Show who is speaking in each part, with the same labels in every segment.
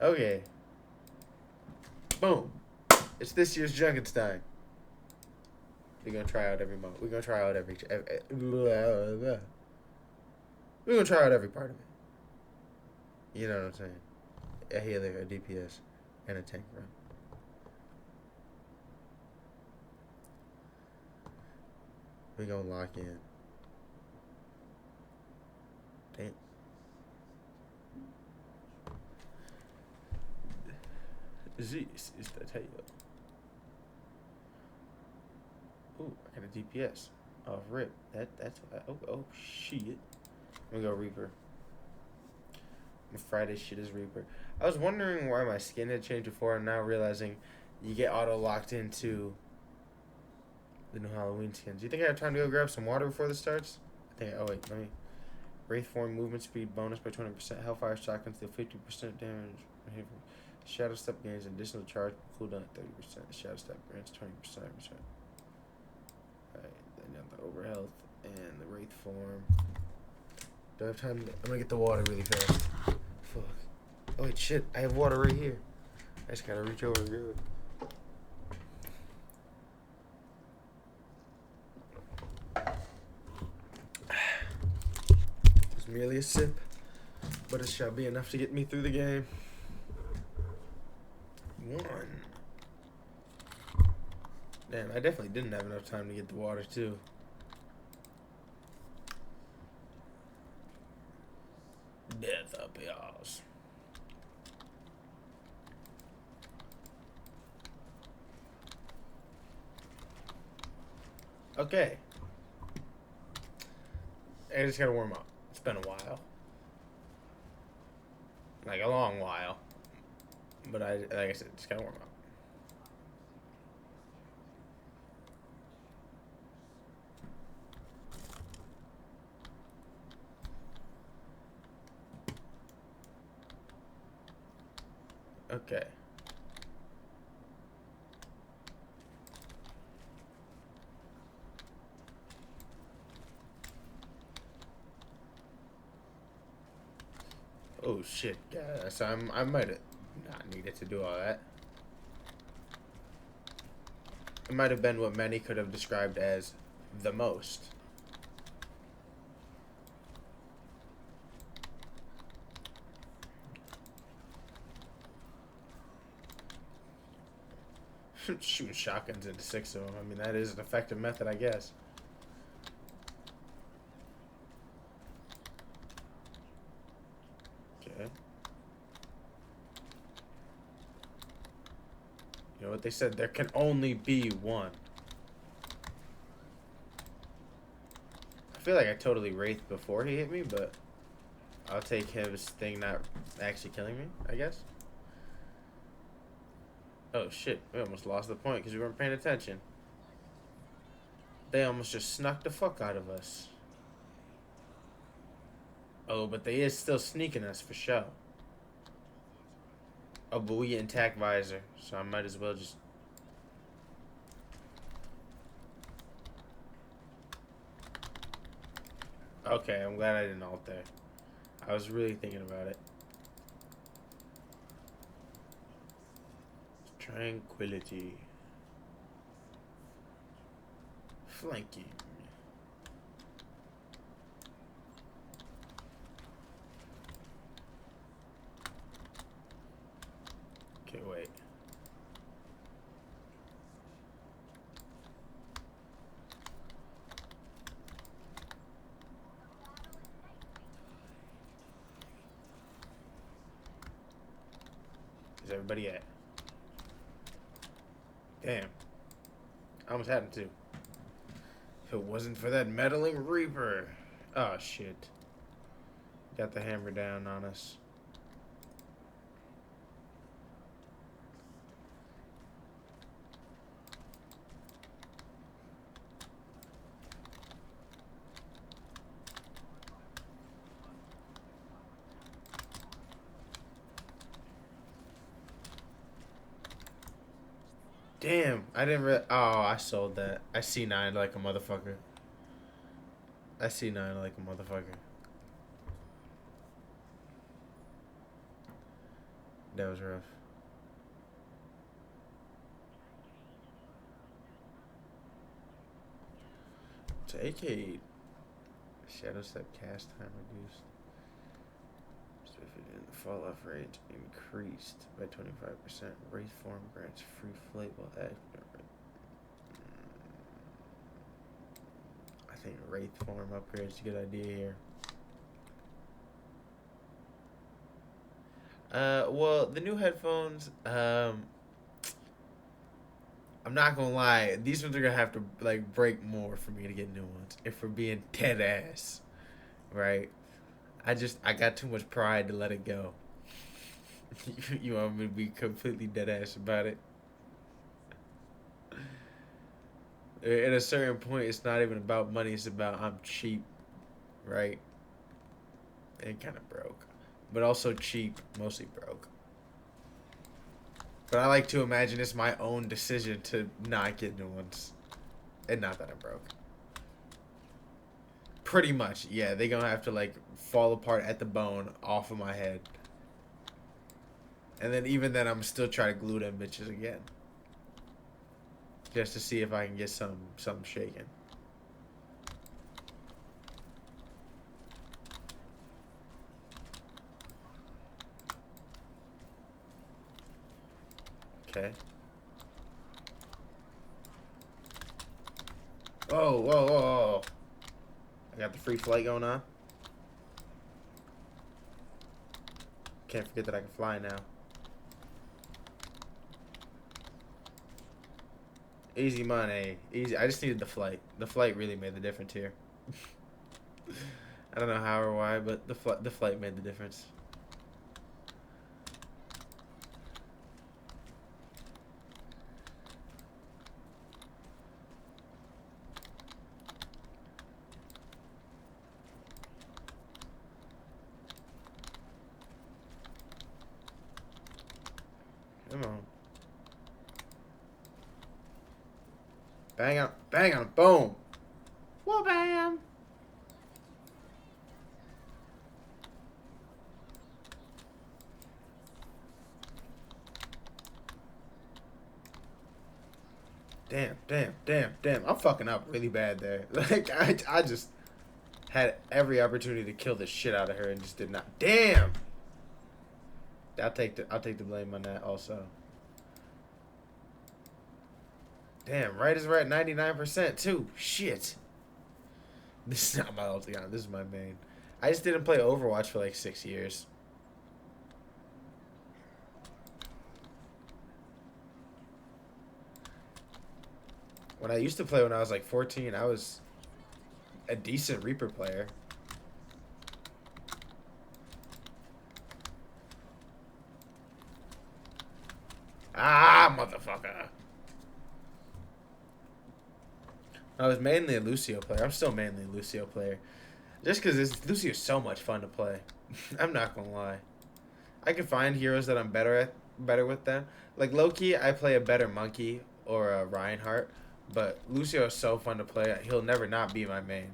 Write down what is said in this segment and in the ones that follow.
Speaker 1: Okay. Boom. It's this year's Junkenstein. We're gonna try out every mode. We're gonna try out we're gonna try out every part of it. You know what I'm saying? A healer, a DPS, and a tank run. We're gonna lock in. Damn. This is the tail. Ooh, I got a DPS. Oh, rip. That's what oh shit. I'm gonna go Reaper. Friday shit is Reaper. I was wondering why my skin had changed before. I'm now realizing you get auto locked into the new Halloween skins. Do you think I have time to go grab some water before this starts? I think. Oh wait, let me. Wraith form movement speed bonus by 20%. Hellfire shotguns deal 50% damage. Shadow step gains additional charge cooldown at 30%. Shadow step grants 20%. Alright, then you have the overhealth and the wraith form. Do I have time? I'm gonna get the water really fast. Fuck. Oh wait, shit! I have water right here. I just gotta reach over and grab it. It's merely a sip, but it shall be enough to get me through the game. One. Damn, I definitely didn't have enough time to get the water too. Death up yours. Okay. I just gotta warm up. It's been a while. Like a long while. But like I said, just gotta warm up. Okay. Oh shit, yeah, so I might have not needed to do all that. It might have been what many could have described as the most. Shooting shotguns into 6 of them. I mean, that is an effective method, I guess. Okay. You know what they said? There can only be one. I feel like I totally wraithed before he hit me, but I'll take his thing not actually killing me, I guess. Oh shit, we almost lost the point because we weren't paying attention. They almost just snuck the fuck out of us. Oh, but they is still sneaking us for sure. Oh, but we get intact visor, so I might as well just... Okay, I'm glad I didn't ult there. I was really thinking about it. Tranquility. Flanking. Okay, wait. Where's everybody at? Damn. I almost had him too. If it wasn't for that meddling Reaper. Oh, shit. Got the hammer down on us. Damn, I didn't really... Oh, I sold that. I C9 like a motherfucker. I C9 like a motherfucker. That was rough. So AK Shadow Step cast time reduced. The fall off rate increased by 25%. Wraith form grants free flight while active. I think Wraith form upgrades a good idea here. Well, the new headphones, I'm not gonna lie, these ones are gonna have to like break more for me to get new ones. If we're being dead ass, right? I got too much pride to let it go. You want me to be completely dead ass about it? At a certain point, it's not even about money. It's about I'm cheap, right? And kind of broke, but also cheap, mostly broke. But I like to imagine it's my own decision to not get new ones, and not that I'm broke. Pretty much, yeah. They gonna have to like fall apart at the bone off of my head, and then even then, I'm still trying to glue them bitches again, just to see if I can get some shaking. Okay. Whoa, whoa, whoa, whoa. I got the free flight going on. Can't forget that I can fly now. Easy money. Easy. I just needed the flight. The flight really made the difference here. I don't know how or why, but the flight made the difference. Come on. Bang on, bang on, boom. Whoa, bam. Damn, damn, damn, damn. I'm fucking up really bad there. Like, I just had every opportunity to kill the shit out of her and just did not. Damn. I'll take the blame on that also. Damn, right is right 99% too. Shit. This is not my ultimate. This is my main. I just didn't play Overwatch for like 6 years. When I used to play when I was like 14, I was a decent Reaper player. Ah, motherfucker. I was mainly a Lucio player. I'm still mainly a Lucio player. Just because Lucio's so much fun to play. I'm not going to lie. I can find heroes that I'm better with them. Like low-key, I play a better Monkey or a Reinhardt. But Lucio is so fun to play. He'll never not be my main.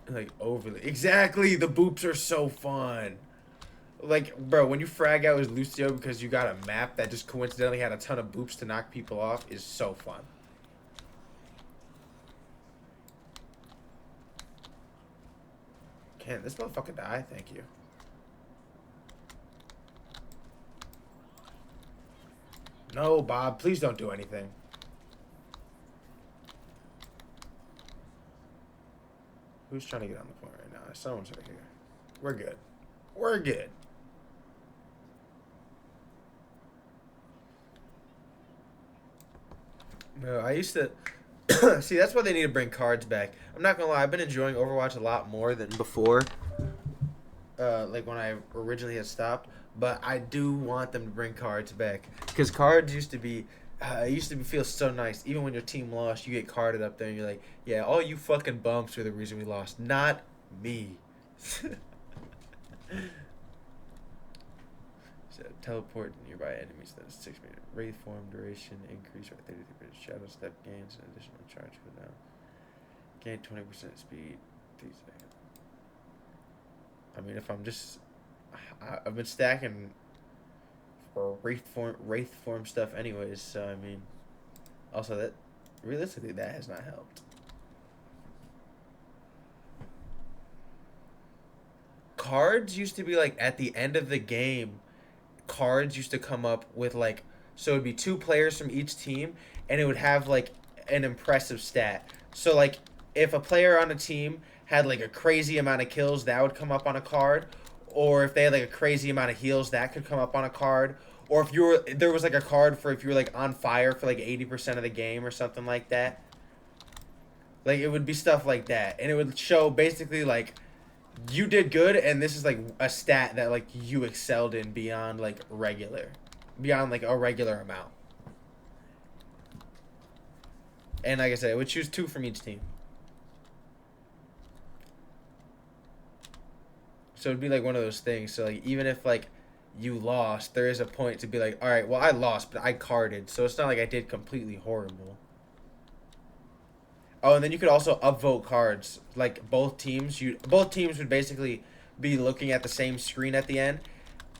Speaker 1: Like, overly. Exactly! The boops are so fun. Like, bro, when you frag out as Lucio because you got a map that just coincidentally had a ton of boops to knock people off is so fun. Can't this motherfucker die? Thank you. No, Bob, please don't do anything. Who's trying to get on the point right now? Someone's right here. We're good. We're good. No, I used to... See, that's why they need to bring cards back. I'm not gonna lie, I've been enjoying Overwatch a lot more than before. Like when I originally had stopped. But I do want them to bring cards back. Because cards used to be... it used to feel so nice. Even when your team lost, you get carded up there and you're like, yeah, all you fucking bumps are the reason we lost. Not me. So, teleport nearby enemies. Then 6-minute wraith form duration increase by 33%. Shadow step gains an additional charge cooldown. Gain 20% speed. 3 seconds. I mean, if I'm just I've been stacking for wraith form stuff anyways. So I mean, also that realistically that has not helped. Cards used to be like at the end of the game. Cards used to come up with like, so it'd be two players from each team, and it would have like an impressive stat. So like if a player on a team had like a crazy amount of kills, that would come up on a card, or if they had like a crazy amount of heals, that could come up on a card. Or if you were there was like a card for if you were like on fire for like 80% of the game or something like that. Like it would be stuff like that, and it would show basically like you did good, and this is like a stat that like you excelled in beyond like beyond like a regular amount. And like I said, it would choose two from each team. So it'd be like one of those things. So like even if like you lost, there is a point to be like, all right, well I lost, but I carded, so it's not like I did completely horrible. Oh, and then you could also upvote cards. Like both teams would basically be looking at the same screen at the end,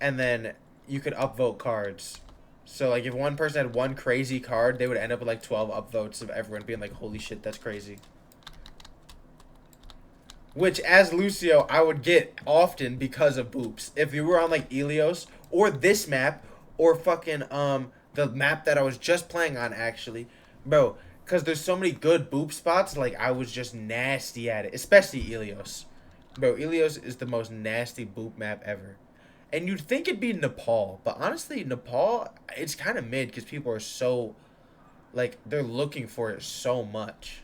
Speaker 1: and then you could upvote cards. So like if one person had one crazy card, they would end up with like 12 upvotes of everyone being like, "Holy shit, that's crazy." Which as Lucio, I would get often because of boops. If you were on like Elios or this map or fucking the map that I was just playing on actually, bro, because there's so many good boop spots, like I was just nasty at it, especially Elios. Bro, Elios is the most nasty boop map ever. And you'd think it'd be Nepal, but honestly, Nepal, it's kind of mid because people are so, like, they're looking for it so much.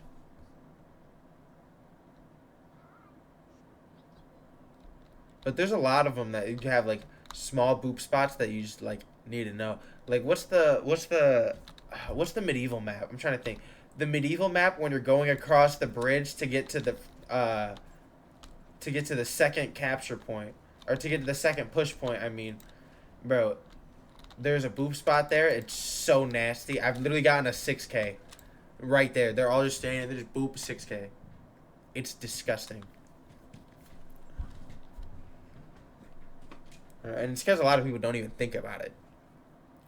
Speaker 1: But there's a lot of them that you have, like, small boop spots that you just, like, need to know. Like, what's the medieval map? I'm trying to think. The medieval map when you're going across the bridge uh, to get to the second capture point, or to get to the second push point, I mean, bro, there's a boop spot there. It's so nasty. I've literally gotten a 6K right there. They're all just standing there, just boop 6K. It's disgusting. And it's because a lot of people don't even think about it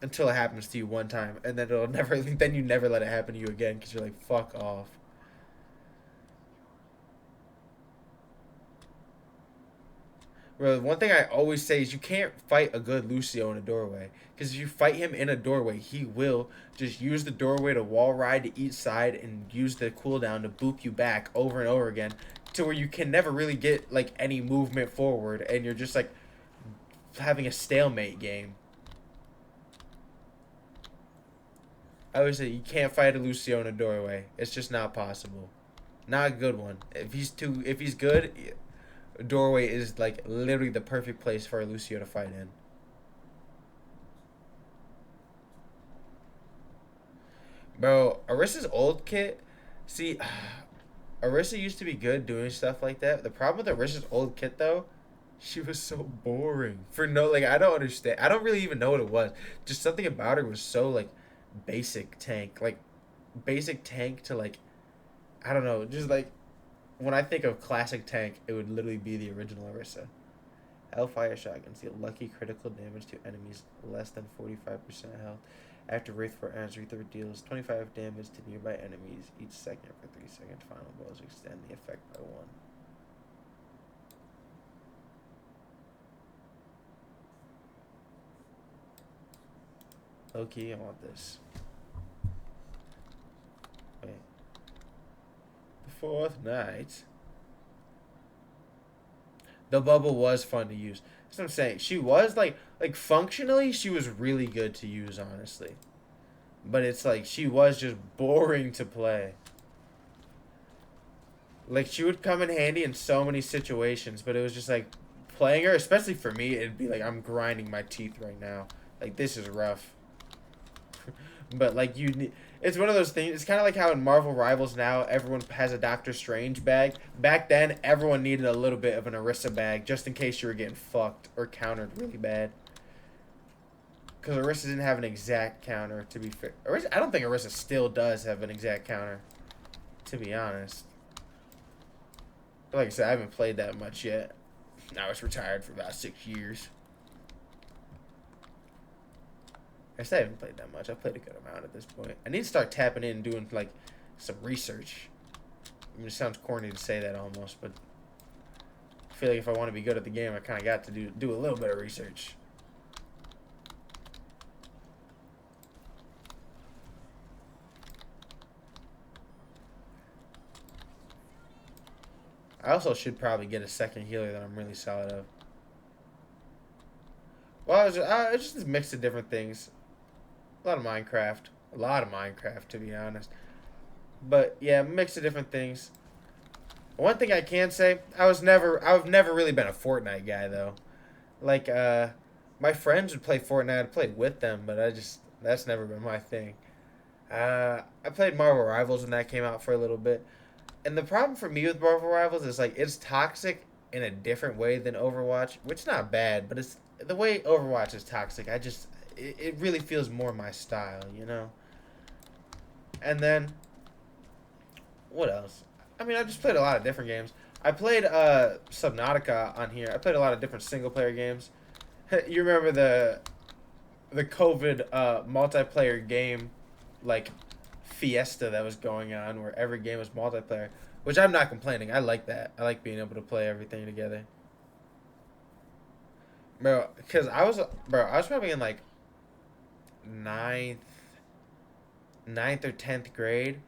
Speaker 1: until it happens to you one time, and then it'll never. Then you never let it happen to you again because you're like, fuck off. Bro, one thing I always say is you can't fight a good Lucio in a doorway. Because if you fight him in a doorway, he will just use the doorway to wall ride to each side and use the cooldown to boop you back over and over again. To where you can never really get like any movement forward, and you're just like having a stalemate game. I always say you can't fight a Lucio in a doorway. It's just not possible. Not a good one. If he's good, doorway is like literally the perfect place for a Lucio to fight in. Bro, Arissa's old kit, see, Arissa used to be good doing stuff like that. The problem with Arissa's old kit though, she was so boring. For no, like I don't understand. I don't really even know what it was. Just something about her was so like basic tank, like basic tank to like I don't know, just like when I think of classic tank, it would literally be the original Orisa. Hellfire shotguns deal lucky critical damage to enemies less than 45% health. After Wraith for ends, Wraith deals 25 damage to nearby enemies each second for 3 seconds. Final blows extend the effect by 1. Low-key, I want this. Wait. The fourth night. The bubble was fun to use. That's what I'm saying. She was like functionally, she was really good to use, honestly. But it's like she was just boring to play. Like she would come in handy in so many situations, but it was just like playing her, especially for me, it'd be like I'm grinding my teeth right now. Like this is rough. But like it's one of those things. It's kind of like how in Marvel Rivals now everyone has a Doctor Strange bag. Back then, everyone needed a little bit of an Orisa bag just in case you were getting fucked or countered really bad. Because Orisa didn't have an exact counter, to be fair. I don't think Orisa still does have an exact counter, to be honest. But like I said, I haven't played that much yet. Now it's retired for about 6 years. I still haven't played that much. I've played a good amount at this point. I need to start tapping in and doing, like, some research. I mean, it sounds corny to say that almost, but I feel like if I want to be good at the game, I kind of got to do a little bit of research. I also should probably get a second healer that I'm really solid of. Well, it's just a mix of different things. A lot of Minecraft. A lot of Minecraft, to be honest. But, yeah, mix of different things. One thing I can say, I've never really been a Fortnite guy, though. Like, my friends would play Fortnite. I'd play with them, but that's never been my thing. I played Marvel Rivals when that came out for a little bit. And the problem for me with Marvel Rivals is, like, it's toxic in a different way than Overwatch, which is not bad, but it's the way Overwatch is toxic. It really feels more my style, you know? And then, what else? I mean, I just played a lot of different games. I played Subnautica on here. I played a lot of different single-player games. You remember the COVID multiplayer game, like, fiesta that was going on where every game was multiplayer, which I'm not complaining. I like that. I like being able to play everything together. Bro, because I was probably in, like, ninth or 10th grade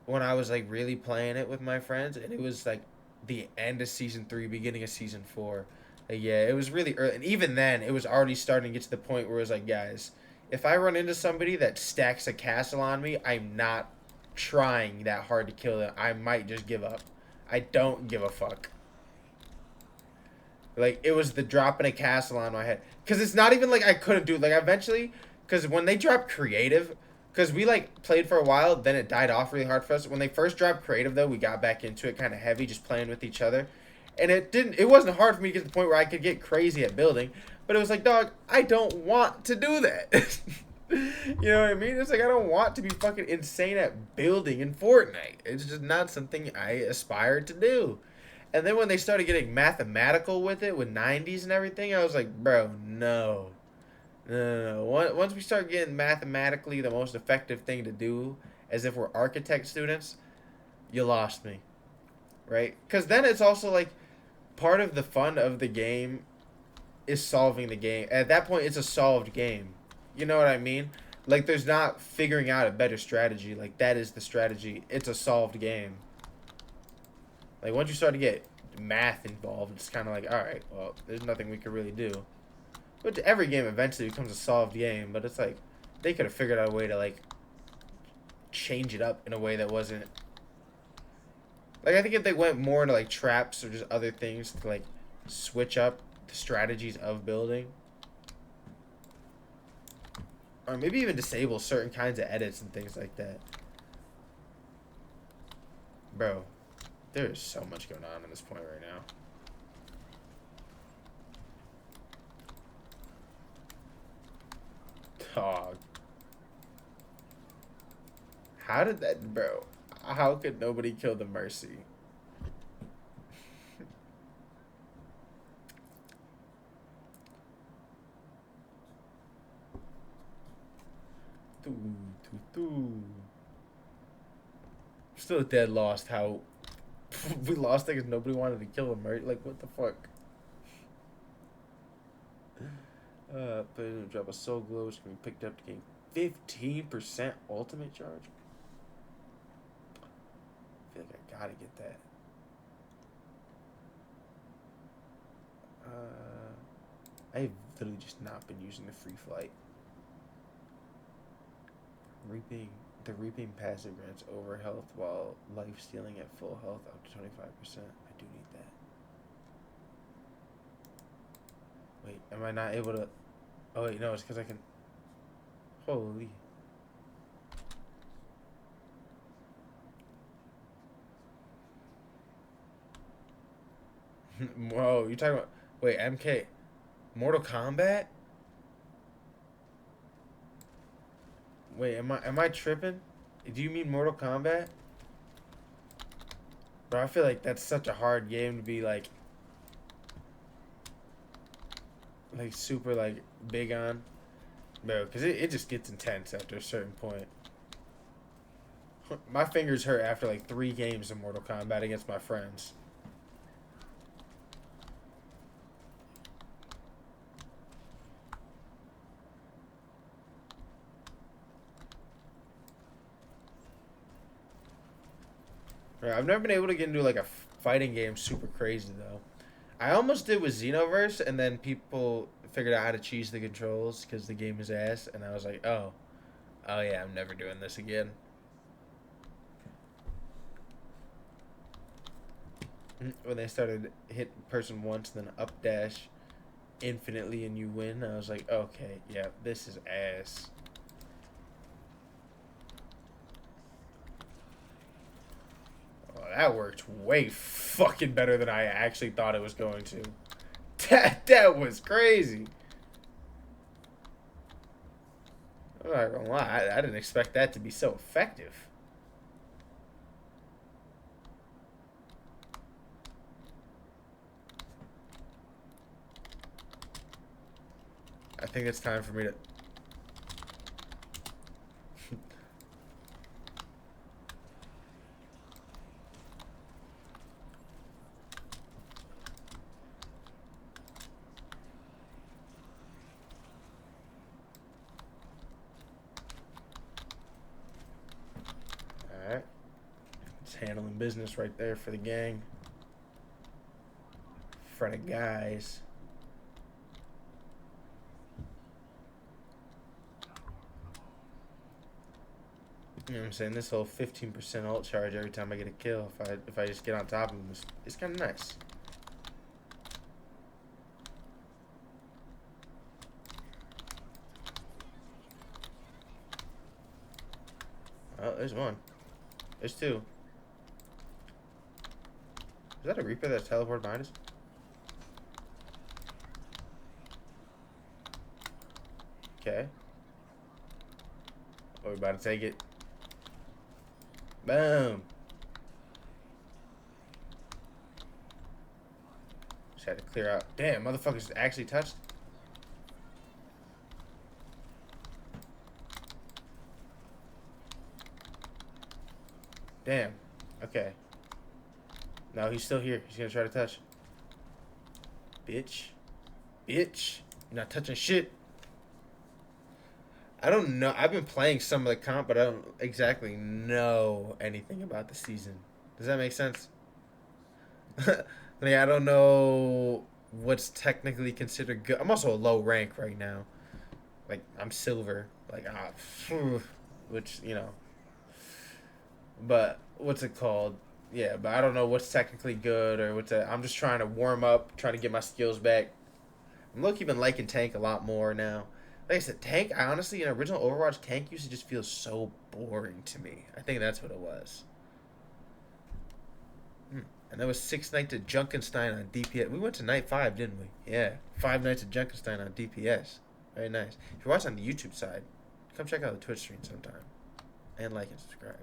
Speaker 1: when I was, like, really playing it with my friends, and it was, like, the end of season 3, beginning of season 4. Like, yeah, it was really early, and even then, it was already starting to get to the point where it was like, guys, if I run into somebody that stacks a castle on me, I'm not trying that hard to kill them. I might just give up. I don't give a fuck. Like, it was the dropping a castle on my head. Because it's not even like I couldn't do it. Like, eventually, because when they dropped creative, because we, like, played for a while, then it died off really hard for us. When they first dropped creative, though, we got back into it kind of heavy, just playing with each other. And it wasn't hard for me to get to the point where I could get crazy at building. But it was like, dog, I don't want to do that. You know what I mean? It's like, I don't want to be fucking insane at building in Fortnite. It's just not something I aspire to do. And then when they started getting mathematical with it, with 90s and everything, I was like, bro, no. No. Once we start getting mathematically the most effective thing to do, as if we're architect students, you lost me. Right? Because then it's also like, part of the fun of the game is solving the game. At that point, it's a solved game. You know what I mean? Like, there's not figuring out a better strategy. Like, that is the strategy. It's a solved game. Like, once you start to get math involved, it's kind of like, alright, well, there's nothing we can really do. But every game eventually becomes a solved game, but it's like, they could have figured out a way to, like, change it up in a way that wasn't... Like, I think if they went more into, like, traps or just other things to, like, switch up the strategies of building. Or maybe even disable certain kinds of edits and things like that. Bro, there is so much going on at this point right now. Dog. How did that... Bro, how could nobody kill the Mercy? Still dead lost how we lost because nobody wanted to kill him, right? Like, what the fuck? But drop a soul glow which can be picked up to gain 15% ultimate charge. I feel like I gotta get that. I've literally just not been using the free flight. The reaping passive grants over health while life stealing at full health up to 25%. I do need that. Wait, am I not able to... Oh wait, no, it's because I can... Holy... Whoa, you talking about... Wait, MK... Mortal Kombat? Wait, am I tripping? Do you mean Mortal Kombat? Bro, I feel like that's such a hard game to be like... like super like big on, bro, because it just gets intense after a certain point. My fingers hurt after like 3 games of Mortal Kombat against my friends. Right, I've never been able to get into like a fighting game super crazy though. I almost did with Xenoverse, and then people figured out how to cheese the controls because the game is ass, and I was like, oh yeah, I'm never doing this again. When they started hit person once, then up dash infinitely, and you win, I was like, okay, yeah, this is ass. Oh, that worked way fucking better than I actually thought it was going to. That was crazy. I'm not gonna lie, I didn't expect that to be so effective. I think it's time for me to. Alright. It's handling business right there for the gang. For the guys. You know what I'm saying? This whole 15% ult charge every time I get a kill, if I just get on top of him, it's kind of nice. Oh, there's one. There's two. Is that a Reaper that's teleported behind us? Okay. Oh, we're about to take it. Boom. Just had to clear out. Damn, motherfuckers actually touched. Damn. Okay. No, he's still here. He's gonna try to touch. Bitch. Bitch. You're not touching shit. I don't know. I've been playing some of the comp, but I don't exactly know anything about the season. Does that make sense? Like, I don't know what's technically considered good. I'm also a low rank right now. Like, I'm silver. Like, which, you know. But, what's it called? Yeah, but I don't know what's technically good or what's that. I'm just trying to warm up, trying to get my skills back. I'm low-key been liking tank a lot more now. Like I said, tank, I honestly, in original Overwatch, tank used to just feel so boring to me. I think that's what it was. And that was 6 nights at Junkenstein on DPS. We went to night 5, didn't we? Yeah. 5 nights at Junkenstein on DPS. Very nice. If you're watching on the YouTube side, come check out the Twitch stream sometime. And like and subscribe.